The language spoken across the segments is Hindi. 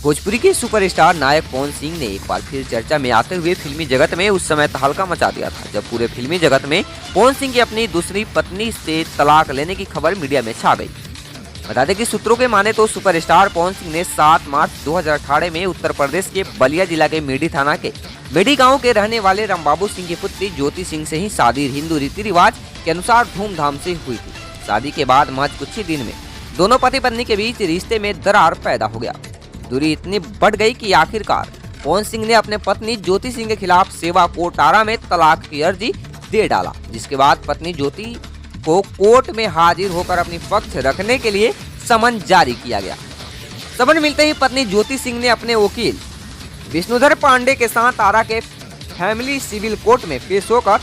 भोजपुरी के सुपरस्टार नायक पवन सिंह ने एक बार फिर चर्चा में आते हुए फिल्मी जगत में उस समय तहलका मचा दिया था, जब पूरे फिल्मी जगत में पवन सिंह की अपनी दूसरी पत्नी से तलाक लेने की खबर मीडिया में छा गई। बता दें कि सूत्रों के माने तो सुपरस्टार पवन सिंह ने 7 मार्च 2018 में उत्तर प्रदेश के बलिया जिला के मेडी थाना के मेडी गांव के रहने वाले रामबाबू सिंह की पुत्री ज्योति सिंह से ही शादी हिंदू रीति रिवाज के अनुसार धूमधाम से हुई थी। शादी के बाद महज कुछ ही दिन में दोनों पति पत्नी के बीच रिश्ते में दरार पैदा हो गया। दूरी इतनी बढ़ गई कि आखिरकार पवन सिंह ने अपने पत्नी ज्योति सिंह के खिलाफ सेवा कोर्ट आरा में तलाक की अर्जी दे डाला, जिसके बाद पत्नी ज्योति को कोर्ट में हाजिर होकर अपनी पक्ष रखने के लिए समन जारी किया गया। समन मिलते ही पत्नी ज्योति सिंह ने अपने वकील विष्णुधर पांडे के साथ आरा के फैमिली सिविल कोर्ट में पेश होकर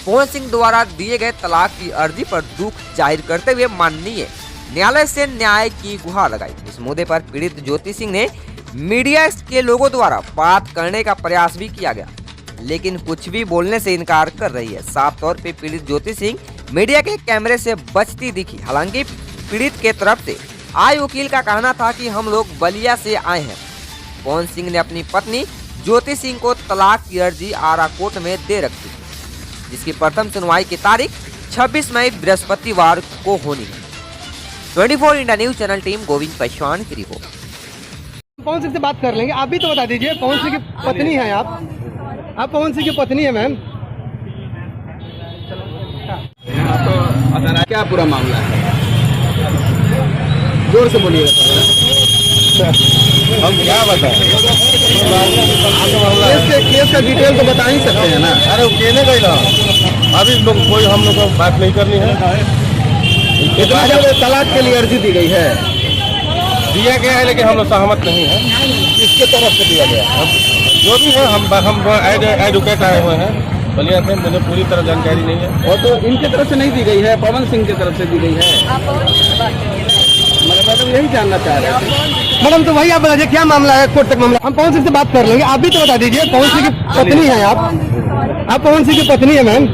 पवन सिंह द्वारा दिए गए तलाक की अर्जी पर दुख जाहिर करते हुए माननीय न्यायालय से न्याय की गुहार लगाई। इस मुद्दे पर पीड़ित ज्योति सिंह ने मीडिया के लोगों द्वारा बात करने का प्रयास भी किया गया, लेकिन कुछ भी बोलने से इनकार कर रही है। साफ तौर पे पीड़ित ज्योति सिंह मीडिया के कैमरे से बचती दिखी। हालांकि पीड़ित के तरफ से आए वकील का कहना था कि हम लोग बलिया से आए हैं। पवन सिंह ने अपनी पत्नी ज्योति सिंह को तलाक की अर्जी आरा कोर्ट में दे रखी, जिसकी प्रथम सुनवाई की तारीख 26 मई बृहस्पतिवार को होनी है। 24 India news channel team Govind Paswan की रिपोर्ट। पवन सिंह से बात कर लेंगे, आप भी तो बता दीजिए। पवन सिंह की पत्नी है आप पवन सिंह की पत्नी है मैम। क्या पूरा मामला है, जोर से बोलिएगा। हम क्या बताएं, केस का डिटेल तो बता ही सकते हैं ना। अरे वो कहने गई ना, अभी लोग कोई हम लोग को बात नहीं करनी है। इतना जब तलाक के लिए अर्जी दी गई है, दिया गया है, लेकिन हम लोग सहमत नहीं है। किसके तरफ से दिया गया? जो भी है, हम एडवोकेट आए हुए हैं बलिया से, मुझे पूरी तरह जानकारी नहीं है। और तो इनके तरफ से नहीं दी गई है, पवन सिंह की तरफ से दी गई है। मैडम यही जानना चाह रहे हैं। मैडम तो वही आप बताइए क्या मामला है, कोर्ट तक मामला। हम पवन सिंह से बात कर लेंगे, आप भी तो बता दीजिए। पवन सिंह की पत्नी है आप पवन सिंह की पत्नी है मैम।